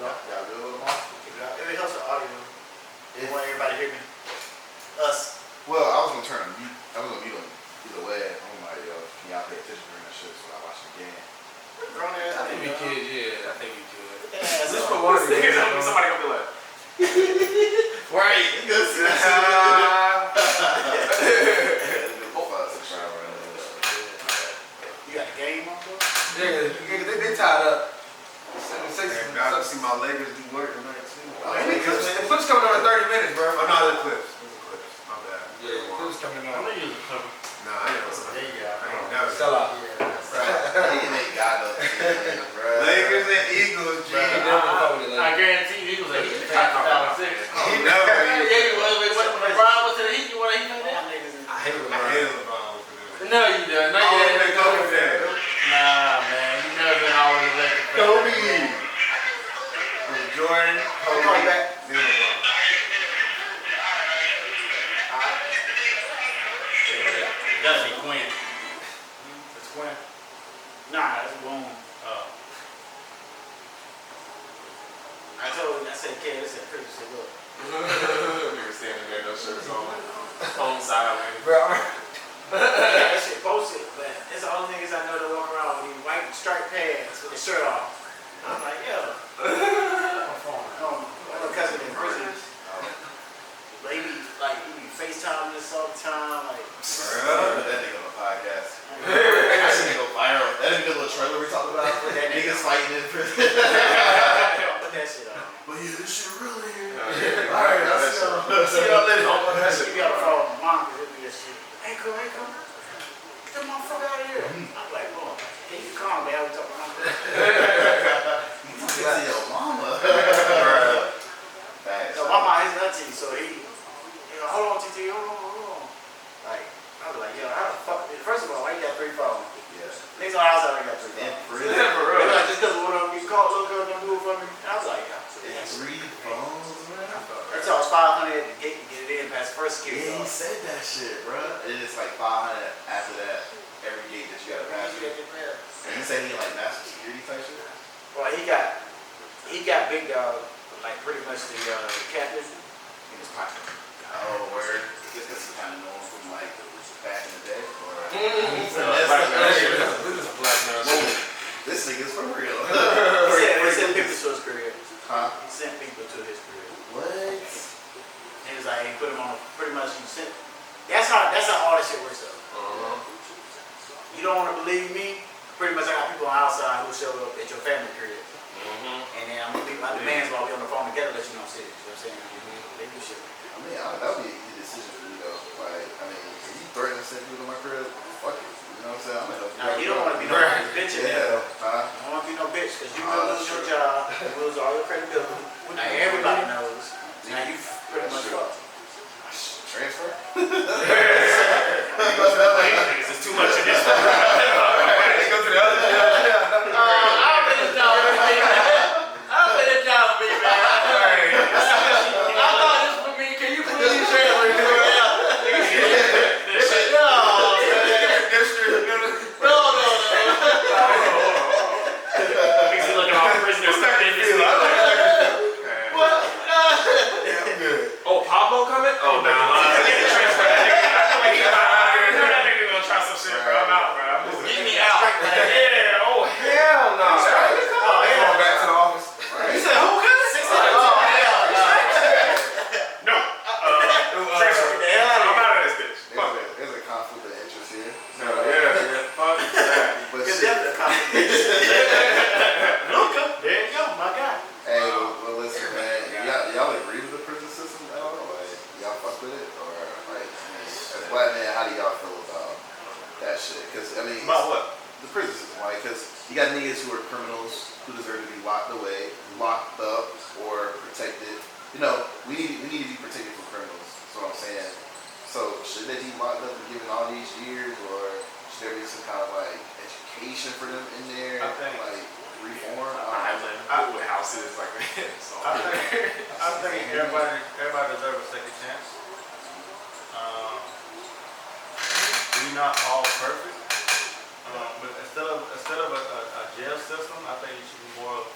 go. Y'all good with them all? If it helps the audio, you want everybody to hear me. Us. Well, I was gonna turn on mute. I was gonna mute them either way. I'm like, yo, can y'all pay attention during that shit so I watch the game? Grown ass. I think we could, yeah. I think we could. Just for one of these. Somebody gonna be like, right. You got a game on, bro? Yeah, they tied up. I got to see my Lakers do work tonight too. The clip's coming on in 30 minutes, bro. Oh no, the clips. My bad. Yeah, the clip's coming I'm on. gonna use a cover. Nah, I ain't. There you go. I ain't never. Sell out. Lakers and Eagles, G. I guarantee you, he was like, he's 2006. He never. Yeah, he was. When LeBron was to the Heat, you want to heat him down? I hate I LeBron. hate LeBron for doing No, you don't. No, you that. didn't. Kobe fan. Nah, man. You never been always a Lakers fan. Kobe. Jordan, Kobe, back. then LeBron. Gotta be Quinn. It's Quinn. Nah, it's Boom. Oh. I said, kid, I said, Chris, I said, look. Nigga standing there, no shirts on. Phone sideways. Bro, That shit posted, but it's the only niggas I know that walk around with these white striped pants with their shirt off. I'm like, yo. My cousin in prison. But he be FaceTime this all the time, like. That nigga on the podcast. That shit go viral. That nigga little trailer we talked about. Niggas fighting in prison. Put that shit on. But yeah, this shit really. Alright, let's go. See y'all later. You gotta follow my mom because it'll be that shit. Hey, come. Get the motherfucker out of here. I'm like, oh, can you calm down? We talking about See your mama. So my mom is auntie, so he, hold on, TT, hold on. Like, I was like, yo, how the fuck? First of all, why you got 3 phones? Yes. Niggas on the outside, I got 3 In phones. prison. They like, just because one of them gets caught, little girl don't do it for me. And I was like, yo, 3 phones, man. that's all. It's 500 at the gate to get it in past the first security. Yeah, he said that shit, bro. And it's like 500 after that. Every gate that you gotta pass through. And he said he in like master security type shit. Well, he got Big Dog, like pretty much the captain in his pocket. Oh, word. Just because he kind of known from like back in the day. Or this nigga's for real. He sent people to his career. Huh? He sent people to his career. What? And it was like he put him on pretty much. He sent. That's how all this shit works though. You don't want to believe me? Pretty much I got people on the outside who show up at your family crib. And then I'm gonna leave my demands while we on the phone together, let you know I'm serious. You know what I'm saying? They do shit. I mean, that would be an easy decision for me though. Like, I mean, if you threaten to send people to my crib, fuck it. You know what I'm saying? I'm gonna help you. Now you don't want to be no bitch in there. Huh? You don't want to be no bitch because you will lose your job, you will lose all your credibility. Now everybody knows. Now you pretty much fucked. Transfer? It's too much of this. Let's go to the other. I'll put it down, baby. I'll put it down, baby. I thought this for me. Can you please share it? No. He's looking off prisoners. What? Oh, Pablo coming? Oh, no. Get me out. Yeah, oh hell no. going back to the office. You said who coming? No. Transfer. I'm out of this bitch. Fuck it. There's a conflict of interest here. Yeah. Fuck that. But Because shit. that's the competition. Luka, there you go, my guy. Hey, well, listen, man. Y'all agree with the prison system at all? Like, y'all fuck with it? Or, like, as a black man, how do y'all feel about that shit? Because, I mean, About what? the prison system, right? Because you got niggas who are criminals who deserve to be locked away, locked up, or protected. You know, we need to be protected from criminals. That's what I'm saying. So, should they be locked up and given all these years, or should there be some kind of like education for them in there? I think- like reform. I with houses like that. So I think everybody deserves a second chance. We're not all perfect, but instead of a jail system, I think it should be more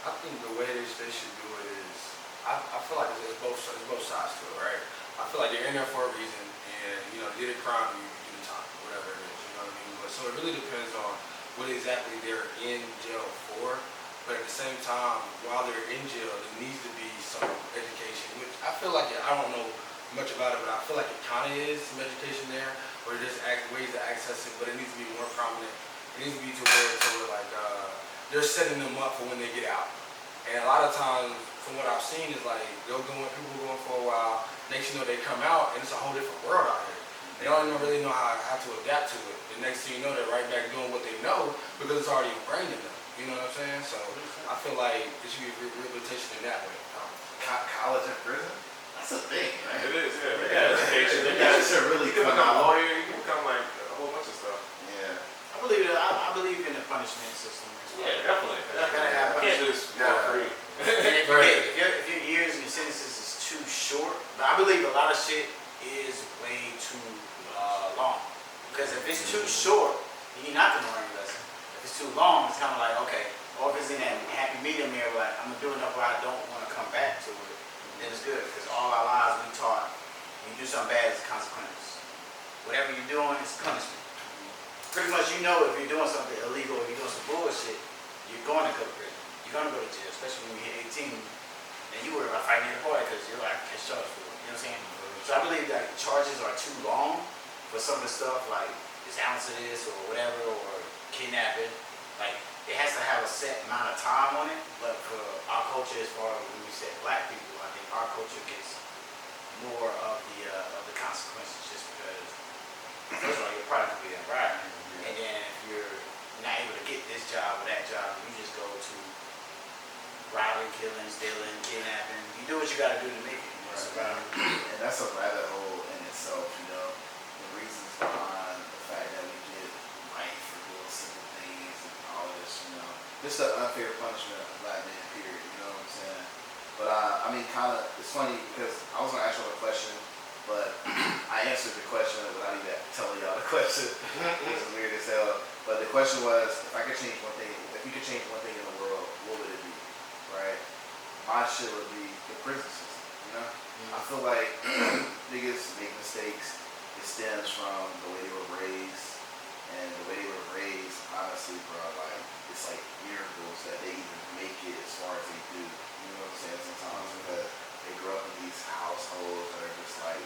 I think the way they should do it is, I feel like it's both sides to it, right? I feel like they're in there for a reason, and you know, they did a crime, you do the time, whatever it is, you know what I mean? But so it really depends on what exactly they're in jail for. But at the same time, while they're in jail, there needs to be some education, which I feel like I don't know much about it, but I feel like it kind of is some education there, or there's ways to access it, but it needs to be more prominent. It needs to be to where like they're setting them up for when they get out. And a lot of times, from what I've seen, is like people going for a while. Next you know, they come out and it's a whole different world out here. They don't even really know how to adapt to it. The next thing you know, they're right back doing what they know because it's already ingrained in them. You know what I'm saying? So I feel like it should be rehabilitation in that way. College and prison? That's a thing, right? It is, yeah. They got education. They That got, should really you can come become a out. lawyer, you can become like a whole bunch of stuff. Yeah. I believe in the punishment system. Yeah, definitely. That gotta happen. You can't just walk free. And if your years and your sentences is too short, but I believe a lot of shit is way too long. Because if it's too short, you're not gonna learn a lesson. If it's too long, it's kind of like, okay, or if it's in that happy medium here, like, I'm gonna do enough where I don't want to come back to it, then it's good. Because all our lives we taught, when you do something bad, it's consequences. Whatever you're doing, it's punishment. Pretty much, you know, if you're doing something illegal, if you're doing some bullshit, you're going to go to prison. You're going to go to jail, especially when you hit 18. And you worry about fighting in the party because you're like, I catch charged for it. You know what I'm saying? So I believe that charges are too long for some of the stuff, like this ounce of this or whatever, or kidnapping. Like, it has to have a set amount of time on it. But for our culture, as far as when we say black people, I think our culture gets more of the consequences just because, first of all, you're part of the environment. And then if you're not able to get this job or that job, you just go to robbing, killing, stealing, kidnapping. You do what you gotta do to make it. You know, survive. And that's a rabbit hole in itself, you know. The reasons behind the fact that we get life for little simple things and all this, you know. Just the unfair punishment of black men, period, you know what I'm saying? But I mean, kind of, it's funny because I was gonna ask you a question, but I answered the question without even telling y'all the question. Which is weird as hell. But the question was, if I could change one thing, if you could change one thing in the world, what would it be? Right? My shit would be the prison system, you know? I feel like niggas make mistakes. It stems from the way they were raised. And the way they were raised, honestly, bro, like, it's like miracles that they even make it as far as they do. You know what I'm saying? Sometimes because they grow up in these households that are just like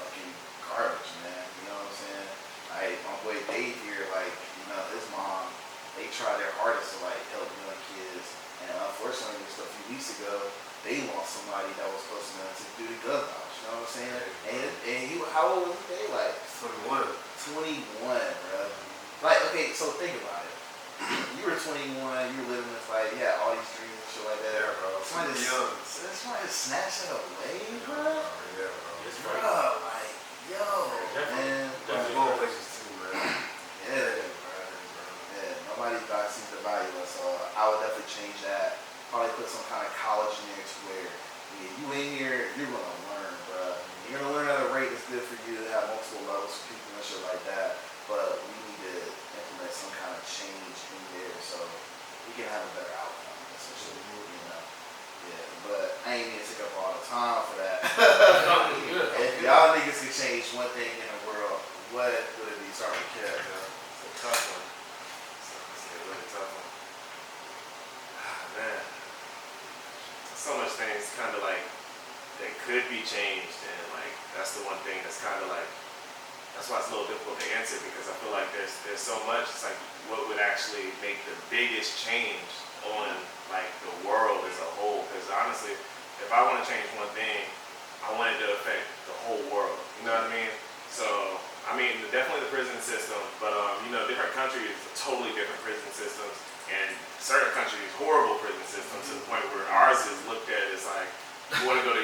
fucking garbage, man. You know what I'm saying? Like, my boy Dave here, like, you know, his mom, they try their hardest to like help young kids. And unfortunately, just a few weeks ago, they lost somebody that was close enough to do the gun launch. You know what I'm saying? And he, how old was he? Like 21. 21, bro. Like, okay, so think about it. You were 21, you were living this life, you had all these dreams and shit like that. Yeah, bro. Somebody Young. just snatch it away, bro. Yeah, bro. It's Bro, right. like, yo, Definitely. man. Definitely. Go places too, man. Yeah. Yeah, nobody seems to value us, so I would definitely change that. Probably put some kind of college in there to where you in here, you're gonna learn, bro. You're gonna learn at a rate that's good for you to have multiple levels for people and shit like that. But we need to implement some kind of change in there so we can have a better outcome, essentially. You know? Yeah, but I ain't gonna take up all the time for that. If y'all niggas could change one thing in the world, what would it be? Start with Kev, yo. It's a tough one. It's a really tough one. Ah, man. So much things kind of like that could be changed, and like that's the one thing that's kind of like, that's why it's a little difficult to answer, because I feel like there's so much. It's like what would actually make the biggest change on like the world as a whole. Because honestly, if I want to change one thing, I want it to affect the whole world. You know what I mean? So I mean, definitely the prison system, but you know, different countries totally different prison systems, and certain countries horrible prison systems to the point where ours is looked at as like,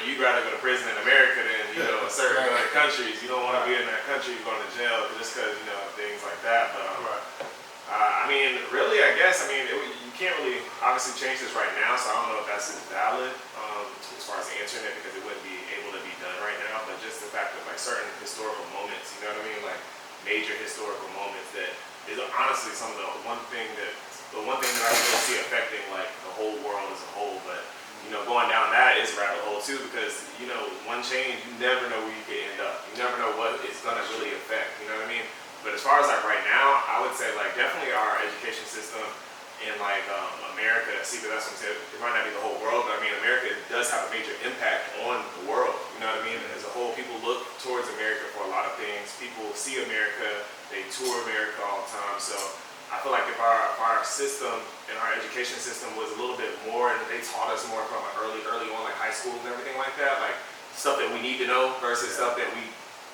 you'd rather go to prison in America than, you know, certain other countries. You don't want to be in that country, you're going to jail just because, you know, things like that. But I mean, really, I guess, I mean, you can't really obviously change this right now, so I don't know if that's valid as far as answering it, because it wouldn't be able to be done right now. But just the fact that like certain historical moments, you know what I mean, like major historical moments that is honestly the one thing that I really see affecting like the whole world as a whole. too, because you know, one change, you never know where you could end up. You never know what it's gonna really affect. You know what I mean? But as far as like right now, I would say like definitely our education system in like America. See, but that's what I'm saying. It might not be the whole world, but I mean, America does have a major impact on the world. You know what I mean? As a whole, people look towards America for a lot of things. People see America, they tour America all the time. So I feel like if our system and our education system was a little bit more, and they taught us more from early on, like high school and everything like that, like stuff that we need to know versus stuff that we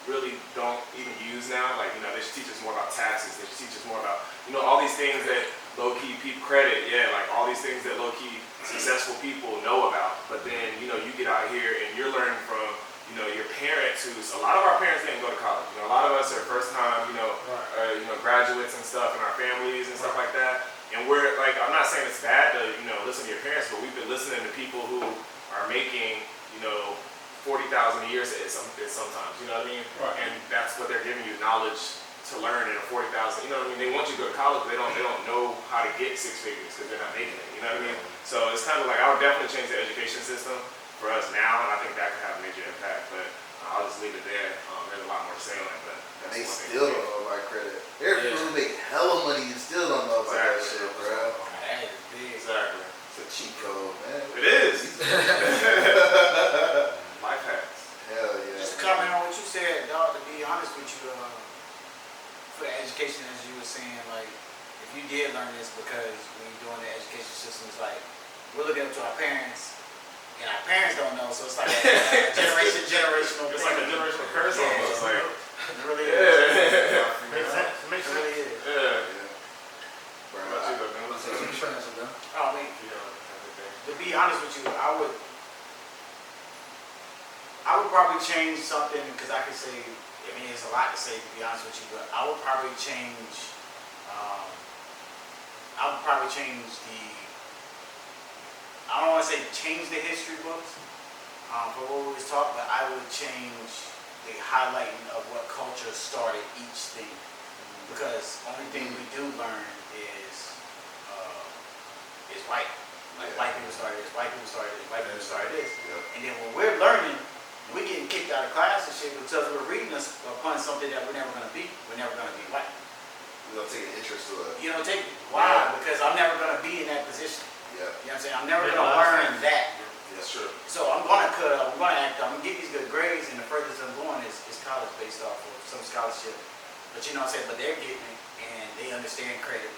really don't even use now. Like, you know, they should teach us more about taxes. They should teach us more about, you know, all these things that low-key people credit, like all these things that low-key successful people know about. But then, you know, you get out here and you're learning from, you know, your parents who's, a lot of our parents didn't go to college. You know, a lot of us are first time, you know, graduates and stuff in our families and stuff like that. And we're like, I'm not saying it's bad to, you know, listen to your parents, but we've been listening to people who are making, you know, 40,000 a year sometimes, you know what I mean? Right. And that's what they're giving you, knowledge to learn in a 40,000, you know what I mean? They want you to go to college, but they don't know how to get six figures because they're not making it, you know what I mean? So it's kind of like, I would definitely change the education system for us now, and I think that could have a major impact, but I'll just leave it there. There's a lot more to say on it, but And that's they one thing. still don't know about credit. There are people who make hella money and still don't know about that shit, bro. That is big. Exactly. It's a cheat code, man. It is. Life hacks. Hell yeah. Just to comment on what you said, dog, to be honest with you, for the education, as you were saying, like, if you did learn this, because when you're doing the education system, it's like, we're looking up to our parents, and our parents don't know, so it's like a generational It's thing. like a generational curse Yeah, almost. Like, it really is. yeah. Makes sense. Makes It sense. really is. Yeah. Bro, What about you, though, I'm man? gonna say some trash of them. I mean, You know, everything. to be honest with you, I would probably change something, because I could say, I mean, it's a lot to say, to be honest with you, but I would probably change, I don't want to say change the history books for what we was talking, but I would change the highlighting of what culture started each thing. Because only thing we do learn is white. Like white people started this, white people started this, white people started this. Yeah. And then when we're learning, we getting kicked out of class and shit because we're reading us upon something that we're never gonna be. We're never gonna be white. We're gonna take an interest to it. You know, why? Because I'm never gonna be in that position. Yeah. You know what I'm saying? I'm never gonna learn that. That's true. So I'm gonna cut up, I'm gonna act up, I'm gonna get these good grades, and the furthest I'm going is college based off of some scholarship. But you know what I'm saying? But they're getting it, and they understand credit.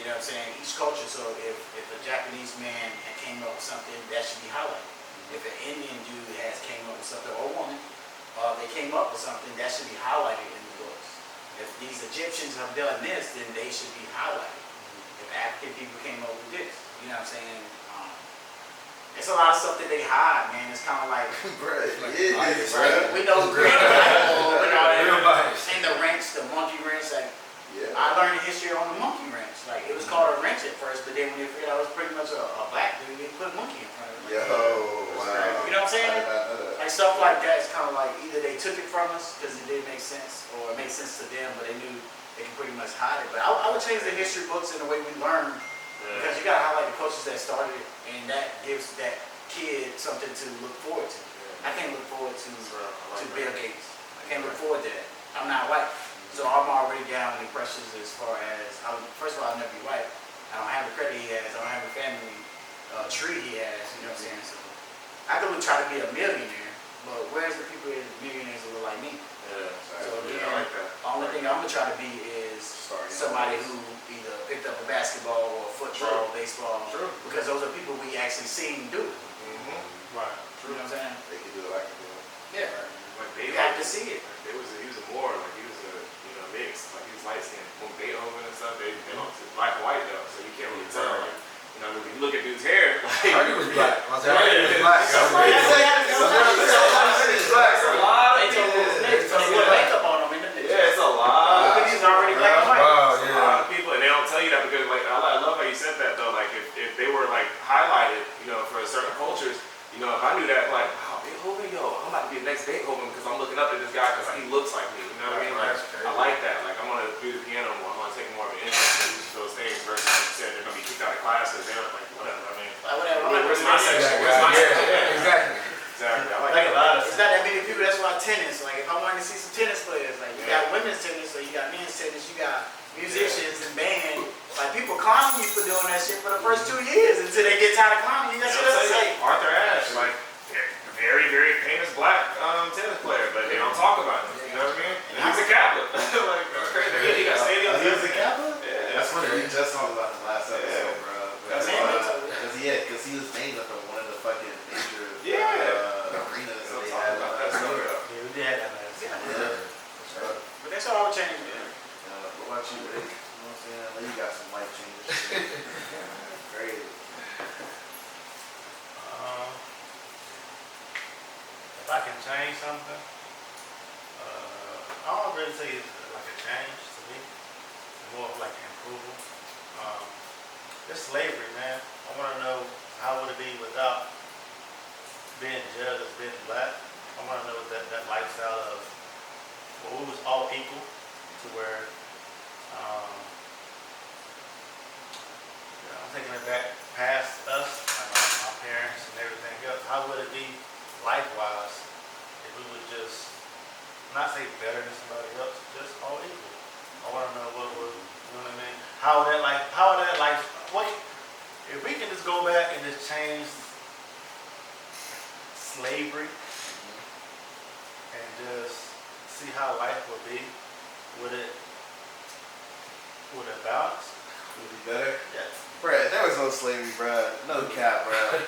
You know what I'm saying? Each culture, so if a Japanese man had came up with something, that should be highlighted. If an Indian dude has came up with something, or a woman, they came up with something, that should be highlighted in the books. If these Egyptians have done this, then they should be highlighted. If African people came up with this, you know what I'm saying? It's a lot of stuff that they hide, man. It's kind of like, Bro, Like, it is, right? bro. We know green apple, we know Real that. bias. And the wrench, the monkey wrench, like, Yeah. I learned the history on the monkey wrench. Like, it was called a wrench at first, but then when they figured out it was pretty much a black dude, they put monkey in front of it. Yo, wow. You know what I'm saying? I did not know that. Like, stuff like that is kind of like, either they took it from us because it didn't make sense, or it made sense to them, but they knew they could pretty much hide it. But I would change the history books in the way we learn, because you gotta highlight the cultures that started it, and that gives that kid something to look forward to. I can't look forward to Bill Gates. I can't look forward to that. I'm not white. So I'm already down in impressions as far as, first of all, I'll never be white. I don't have the credit he has. I don't have the family tree he has. You know what I'm saying? So I could try to be a millionaire, but where's the people that are millionaires that look like me? Yeah. So Yeah, I like that. the only thing I'm gonna try to be is somebody who either picked up a basketball or football, baseball, True. because those are people we actually seen do it. Right. You know what I'm saying? They can do it, I can do it. Yeah. Like You Beethoven. have to see it. He was a more, like he was a, you know, mix. Like he was light skinned. When Beethoven and stuff, they don't, it's black and white though, so you can't really tell. Like, you know, when you look at dude's hair, like. I heard he was black. I said, I heard he was black. Somebody said It's black. It's a lot they of told people. those niggas, but they put makeup on them in the picture. Yeah, it's a lot. The picture's already black and white. Wow, A yeah. lot of people, and they don't tell you that because, like, I love how you said that though. Like, if they were like highlighted, you know, for certain cultures, you know, if I knew that, like, wow, Beethoven, yo, I'm about to be the next Beethoven because I'm looking up at this guy because he looks like me. You know what I mean? Like, I like that. Like, I'm gonna do the piano more. I'm gonna take more of an interest in those things versus like you said they're gonna be kicked out of class because they're like whatever. I mean, Like, whatever. where's my section? Yeah, Where's my yeah, section? yeah, exactly. Exactly. about tennis. Like if I wanted to see some tennis players, like you got women's tennis, or you got men's tennis, you got musicians and band. Like people clown you for doing that shit for the first 2 years until they get tired of clowning you. That's what I say. Arthur Ashe, like very, very famous black tennis player, but they don't talk about him. You know what I mean? And he was a Kappa. Like that's crazy. He got stadiums. He was a Kappa? Yeah, That's funny. We just talked about his last episode, bro. That's Because he was named after one of the fucking major arenas that they had. Yeah, we did have that last time. Yeah. But that's all I would change, man. What about you, Rick? You know what I'm saying? I know you got some life changes. Crazy. If I can change something, I don't really say it's like a change to me. It's more of like an improvement. It's slavery, man. I want to know how would it be without being judged as being black. I want to know that lifestyle of where we was all equal to where I'm taking it back past us, like my parents and everything else. How would it be life-wise if we would just not say better than somebody else, just all equal? I want to know what would, you know what I mean? How would that life, what if we can just go back and just change slavery and just see how life would be? Would it balance? Would it be better? Yeah. Bruh, there was no slavery, bruh. No cap, bruh.